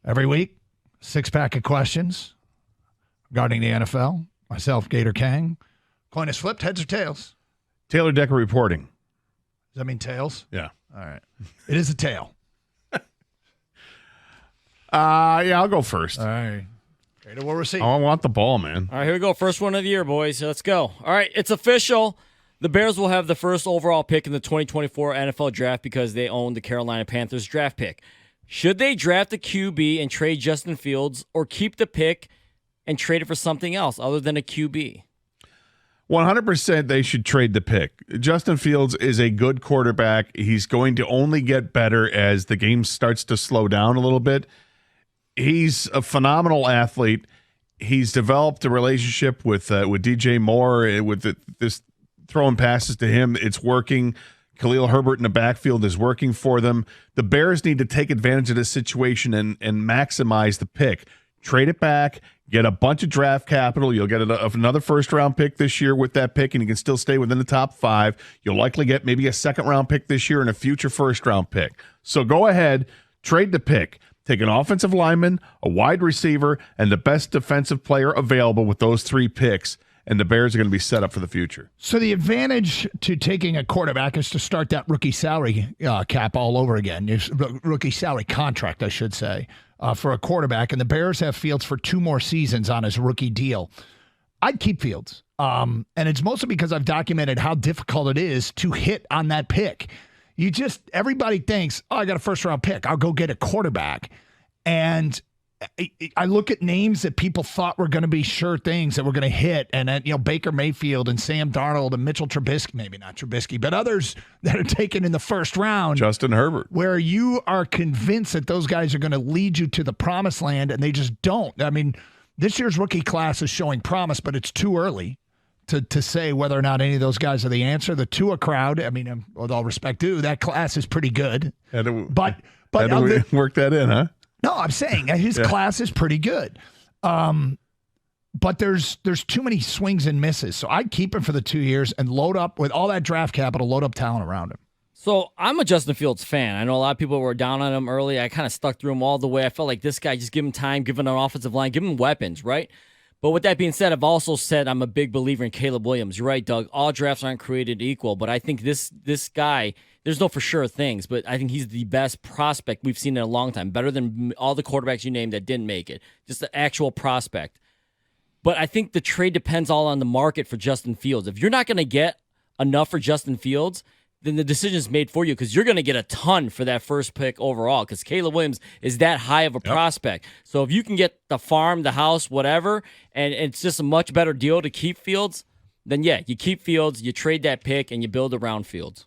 Every week, 6-pack of questions regarding the NFL. Myself, Gator Kang. Coin is flipped, heads or tails? Taylor Decker reporting. Does that mean tails? Yeah. All right. It is a tail. Yeah, I'll go first. All right. Gator will receive. I want the ball, man. All right, here we go. First one of the year, boys. Let's go. All right, it's official. The Bears will have the first overall pick in the 2024 NFL Draft because they own the Carolina Panthers draft pick. Should they draft a QB and trade Justin Fields, or keep the pick and trade it for something else other than a QB? 100% they should trade the pick. Justin Fields is a good quarterback. He's going to only get better as the game starts to slow down a little bit. He's a phenomenal athlete. He's developed a relationship with DJ Moore, with this throwing passes to him. It's working. Khalil Herbert in the backfield is working for them. The Bears need to take advantage of this situation and maximize the pick. Trade it back, get a bunch of draft capital. You'll get another first-round pick this year with that pick, and you can still stay within the top 5. You'll likely get maybe a second-round pick this year and a future first-round pick. So go ahead, trade the pick. Take an offensive lineman, a wide receiver, and the best defensive player available with those 3 picks, and the Bears are going to be set up for the future. So the advantage to taking a quarterback is to start that rookie salary cap all over again. Rookie salary contract, I should say, for a quarterback. And the Bears have Fields for 2 more seasons on his rookie deal. I'd keep Fields. And it's mostly because I've documented how difficult it is to hit on that pick. Everybody thinks, I got a first-round pick. I'll go get a quarterback. And I look at names that people thought were going to be sure things that were going to hit, and then, Baker Mayfield and Sam Darnold and Mitchell Trubisky, maybe not Trubisky, but others that are taken in the first round. Justin Herbert. Where you are convinced that those guys are going to lead you to the promised land, and they just don't. I mean, this year's rookie class is showing promise, but it's too early to say whether or not any of those guys are the answer. The Tua crowd, I mean, with all respect due, that class is pretty good. But work that in, huh? No, I'm saying his class is pretty good. But there's too many swings and misses. So I'd keep him for the 2 years and load up with all that draft capital, load up talent around him. So I'm a Justin Fields fan. I know a lot of people were down on him early. I kind of stuck through him all the way. I felt like this guy, just give him time, give him an offensive line, give him weapons, right? But with that being said, I've also said I'm a big believer in Caleb Williams. You're right, Doug. All drafts aren't created equal, but I think this guy, there's no for sure things, but I think he's the best prospect we've seen in a long time, better than all the quarterbacks you named that didn't make it. Just the actual prospect. But I think the trade depends all on the market for Justin Fields. If you're not going to get enough for Justin Fields, then the decision is made for you because you're going to get a ton for that first pick overall because Caleb Williams is that high of a prospect. So if you can get the farm, the house, whatever, and it's just a much better deal to keep Fields, then yeah, you keep Fields, you trade that pick, and you build around Fields.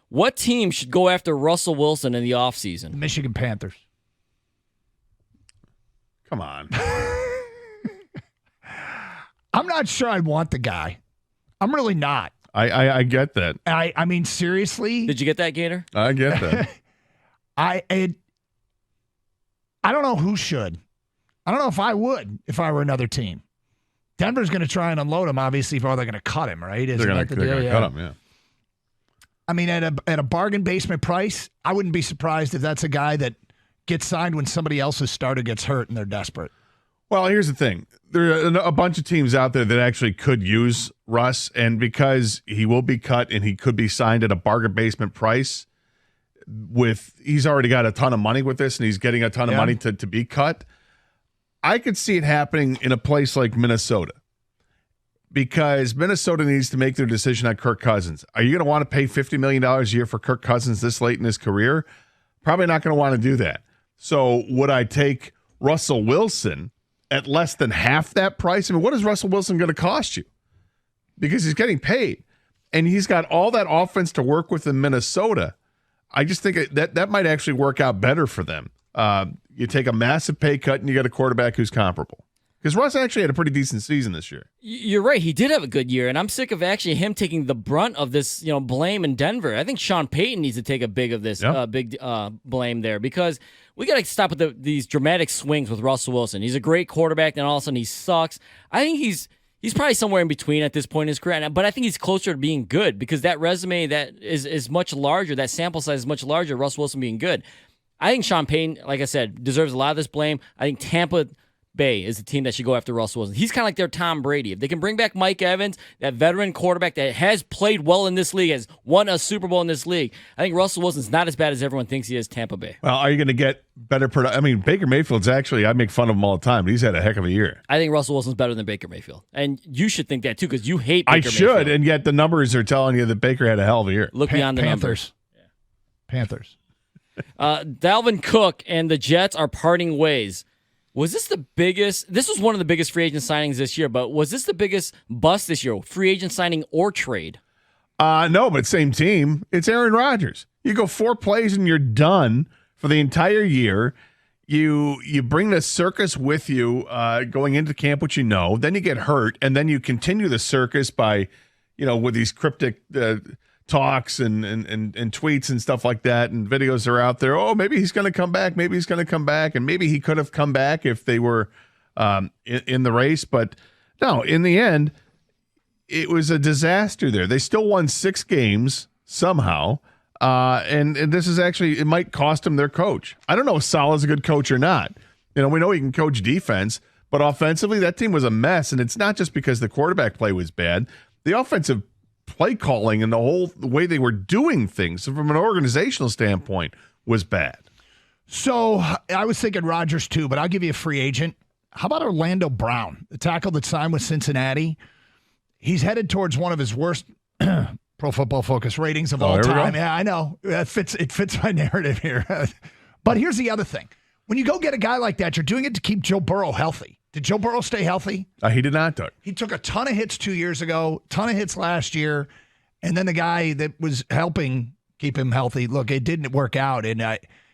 What team should go after Russell Wilson in the offseason? The Michigan Panthers. Come on. I'm not sure I'd want the guy. I'm really not. I get that. I mean, seriously. Did you get that, Gator? I get that. I don't know who should. I don't know if I would if I were another team. Denver's going to try and unload him, obviously, or they're going to cut him, right? They're going to cut him, yeah. I mean, at a bargain basement price, I wouldn't be surprised if that's a guy that gets signed when somebody else's starter gets hurt and they're desperate. Well, here's the thing. There are a bunch of teams out there that actually could use Russ, and because he will be cut and he could be signed at a bargain basement price, he's already got a ton of money with this and he's getting a ton of money to be cut. I could see it happening in a place like Minnesota because Minnesota needs to make their decision on Kirk Cousins. Are you going to want to pay $50 million a year for Kirk Cousins this late in his career? Probably not going to want to do that. So would I take Russell Wilson at less than half that price? I mean, what is Russell Wilson going to cost you? Because he's getting paid. And he's got all that offense to work with in Minnesota. I just think that might actually work out better for them. You take a massive pay cut and you get a quarterback who's comparable. Because Russ actually had a pretty decent season this year. You're right. He did have a good year, and I'm sick of actually him taking the brunt of this, blame in Denver. I think Sean Payton needs to take a big blame there because we got to stop with these dramatic swings with Russell Wilson. He's a great quarterback, and all of a sudden he sucks. I think he's probably somewhere in between at this point in his career, but I think he's closer to being good because that resume that is much larger, that sample size is much larger, Russell Wilson being good. I think Sean Payton, like I said, deserves a lot of this blame. I think Tampa Bay is the team that should go after Russell Wilson. He's kind of like their Tom Brady. If they can bring back Mike Evans, that veteran quarterback that has played well in this league, has won a Super Bowl in this league, I think Russell Wilson's not as bad as everyone thinks he is. Tampa Bay. Well, are you going to get better production? I mean, Baker Mayfield's actually, I make fun of him all the time, but he's had a heck of a year. I think Russell Wilson's better than Baker Mayfield. And you should think that too, because you hate Baker I should, Mayfield. and yet the numbers are telling you that Baker had a hell of a year. Look beyond the numbers. Panthers. Dalvin Cook and the Jets are parting ways. Was this the biggest? This was one of the biggest free agent signings this year, but was this the biggest bust this year? Free agent signing or trade? No, but same team. It's Aaron Rodgers. You go 4 plays and you're done for the entire year. You bring the circus with you going into camp, which you know. Then you get hurt, and then you continue the circus by, with these cryptic talks and tweets and stuff like that, and videos are out there. Oh, maybe he's going to come back. Maybe he's going to come back, and maybe he could have come back if they were in the race. But no, in the end, it was a disaster there. They still won 6 games somehow, and this is actually, it might cost them their coach. I don't know if Saleh's a good coach or not. We know he can coach defense, but offensively, that team was a mess, and it's not just because the quarterback play was bad. The offensive play calling and the way they were doing things from an organizational standpoint was bad. So I was thinking Rodgers too, but I'll give you a free agent. How about Orlando Brown, the tackle that signed with Cincinnati? He's headed towards one of his worst Pro Football Focus ratings of all time. Yeah, I know. It fits my narrative here. But here's the other thing. When you go get a guy like that, you're doing it to keep Joe Burrow healthy. Did Joe Burrow stay healthy? He did not, Doug. He took a ton of hits 2 years ago, ton of hits last year, and then the guy that was helping keep him healthy, look, it didn't work out. And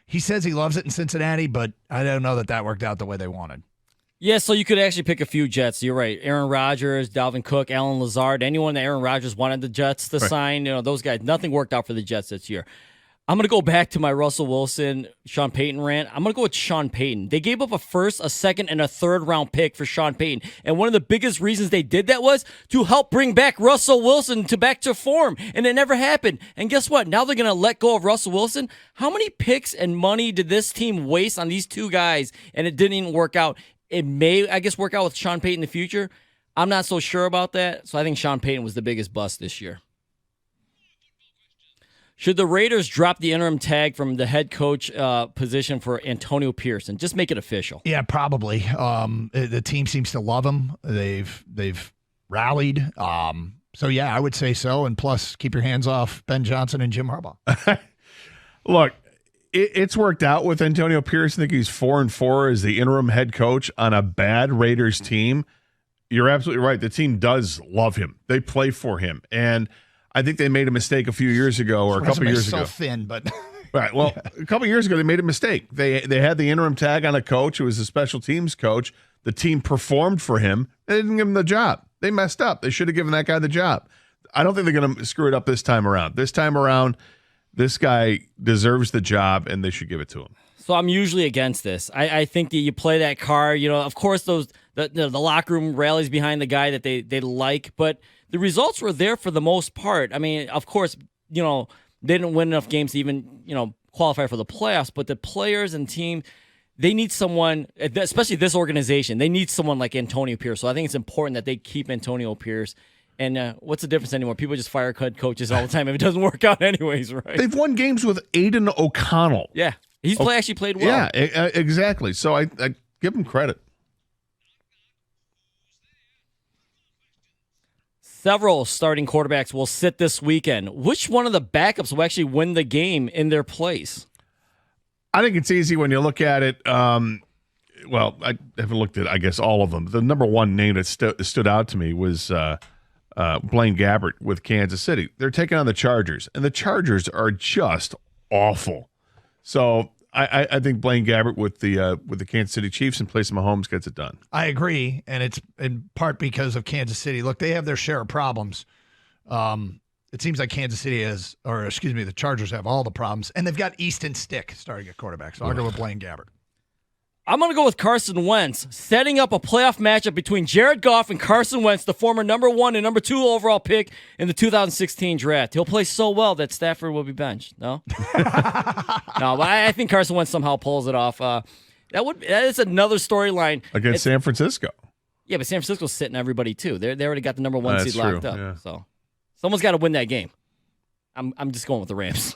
he says he loves it in Cincinnati, but I don't know that worked out the way they wanted. Yeah, so you could actually pick a few Jets. You're right. Aaron Rodgers, Dalvin Cook, Alan Lazard, anyone that Aaron Rodgers wanted the Jets to sign, those guys, nothing worked out for the Jets this year. I'm going to go back to my Russell Wilson, Sean Payton rant. I'm going to go with Sean Payton. They gave up a first, a second, and a third-round pick for Sean Payton. And one of the biggest reasons they did that was to help bring back Russell Wilson back to form. And it never happened. And guess what? Now they're going to let go of Russell Wilson. How many picks and money did this team waste on these two guys? And it didn't even work out. It may, I guess, work out with Sean Payton in the future. I'm not so sure about that. So I think Sean Payton was the biggest bust this year. Should the Raiders drop the interim tag from the head coach position for Antonio Pierce and just make it official? Yeah, probably. The team seems to love him. They've rallied. So yeah, I would say so. And plus, keep your hands off Ben Johnson and Jim Harbaugh. Look, it's worked out with Antonio Pierce. I think he's 4-4 as the interim head coach on a bad Raiders team. You're absolutely right. The team does love him. They play for him, and I think they made a mistake a few years ago or a couple years ago. So thin, but right. Well, a couple years ago they made a mistake. They had the interim tag on a coach who was a special teams coach. The team performed for him. They didn't give him the job. They messed up. They should have given that guy the job. I don't think they're going to screw it up this time around. This time around, this guy deserves the job, and they should give it to him. So I'm usually against this. I think that you play that card. Of course, the locker room rallies behind the guy that they like, but the results were there for the most part. I mean, of course, they didn't win enough games to even, qualify for the playoffs, but the players and team, they need someone, especially this organization, they need someone like Antonio Pierce. So I think it's important that they keep Antonio Pierce. And what's the difference anymore? People just fire coaches all the time if it doesn't work out anyways, right? They've won games with Aiden O'Connell. Yeah, he's actually played well. Yeah, exactly. So I give him credit. Several starting quarterbacks will sit this weekend. Which one of the backups will actually win the game in their place? I think it's easy when you look at it. Well, I haven't looked at, I guess, all of them. The number one name that stood out to me was Blaine Gabbert with Kansas City. They're taking on the Chargers, and the Chargers are just awful. So I think Blaine Gabbert with the Kansas City Chiefs in place of Mahomes gets it done. I agree, and it's in part because of Kansas City. Look, they have their share of problems. It seems like Kansas City the Chargers have all the problems, and they've got Easton Stick starting at quarterback. So I'll go with Blaine Gabbert. I'm going to go with Carson Wentz, setting up a playoff matchup between Jared Goff and Carson Wentz, the former number 1 and number 2 overall pick in the 2016 draft. He'll play so well that Stafford will be benched. No? No, but I think Carson Wentz somehow pulls it off. That is another storyline. Against San Francisco. Yeah, but San Francisco's sitting everybody, too. They already got the number 1 seed locked up. Yeah. So someone's got to win that game. I'm just going with the Rams.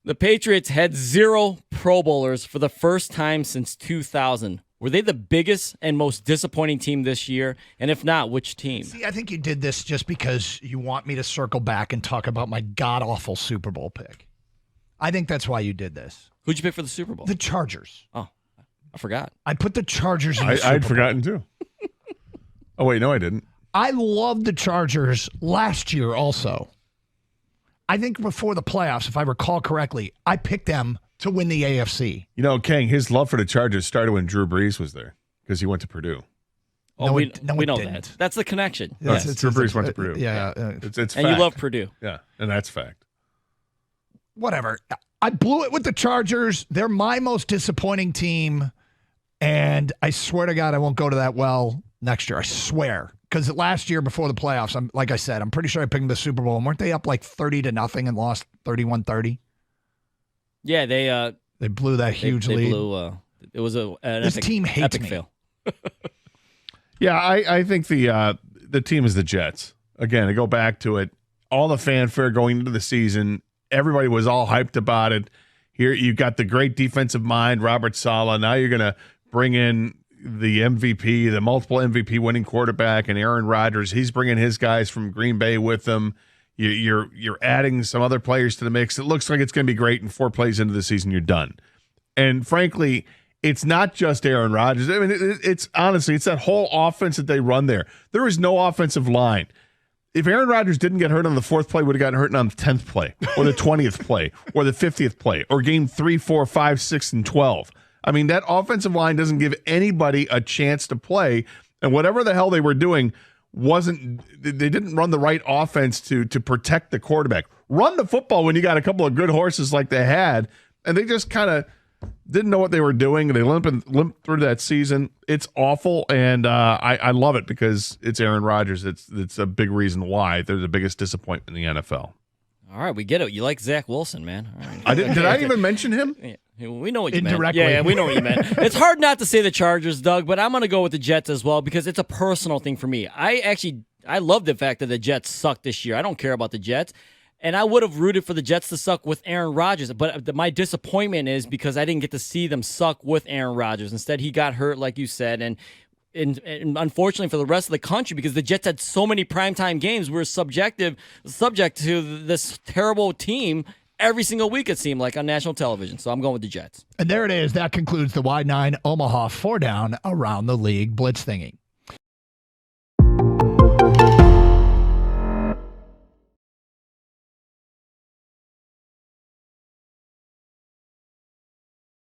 The Patriots had 0 Pro Bowlers for the first time since 2000. Were they the biggest and most disappointing team this year? And if not, which team? See, I think you did this just because you want me to circle back and talk about my god-awful Super Bowl pick. I think that's why you did this. Who'd you pick for the Super Bowl? The Chargers. Oh, I forgot. I put the Chargers in the Super I'd Bowl. forgotten too. Oh, wait, no, I didn't. I loved the Chargers last year also. I think before the playoffs, if I recall correctly, I picked them to win the AFC. You know, King, his love for the Chargers started when Drew Brees was there because he went to Purdue. Oh, No, we it know didn't. that. That's the connection. Yes, Drew Brees went to Purdue. Yeah. It's And fact. you love Purdue. Yeah, and that's fact. Whatever. I blew it with the Chargers. They're my most disappointing team. And I swear to God, I won't go to that well next year. I swear. Because last year before the playoffs, like I said, I'm pretty sure I picked them to the Super Bowl. And weren't they up like 30-0 and lost 31-30? Yeah, they blew that huge they lead. blew. It was an This epic, team hates epic me. fail. Yeah, I think the team is the Jets. Again, to go back to it, all the fanfare going into the season, everybody was all hyped about it. Here you've got the great defensive mind, Robert Saleh. Now you're going to bring in the MVP, the multiple MVP winning quarterback, and Aaron Rodgers. He's bringing his guys from Green Bay with him. You're adding some other players to the mix. It looks like it's going to be great. And 4 plays into the season, you're done. And frankly, it's not just Aaron Rodgers. I mean, it's honestly, it's that whole offense that they run there. There is no offensive line. If Aaron Rodgers didn't get hurt on the 4th play, would have gotten hurt on the 10th play, or the 20th play, or the 50th play, or game 3, 4, 5, 6, and 12. I mean, that offensive line doesn't give anybody a chance to play, and whatever the hell they were doing they didn't run the right offense to protect the quarterback. Run the football when you got a couple of good horses like they had, and they just kind of didn't know what they were doing. They limped through that season. It's awful, and I love it because it's Aaron Rodgers. It's a big reason why they're the biggest disappointment in the NFL. All right, we get it. You like Zach Wilson, man. All right. I didn't. Did I even mention him? Yeah, we know what you Indirectly. meant. Yeah, we know what you meant. It's hard not to say the Chargers, Doug, but I'm going to go with the Jets as well because it's a personal thing for me. I love the fact that the Jets suck this year. I don't care about the Jets. And I would have rooted for the Jets to suck with Aaron Rodgers. But my disappointment is because I didn't get to see them suck with Aaron Rodgers. Instead, he got hurt, like you said. And unfortunately for the rest of the country, because the Jets had so many primetime games, we were subject to this terrible team every single week, it seemed like, on national television. So I'm going with the Jets. And there it is. That concludes the Wide 9 Omaha 4 Down Around the League Blitz thingy.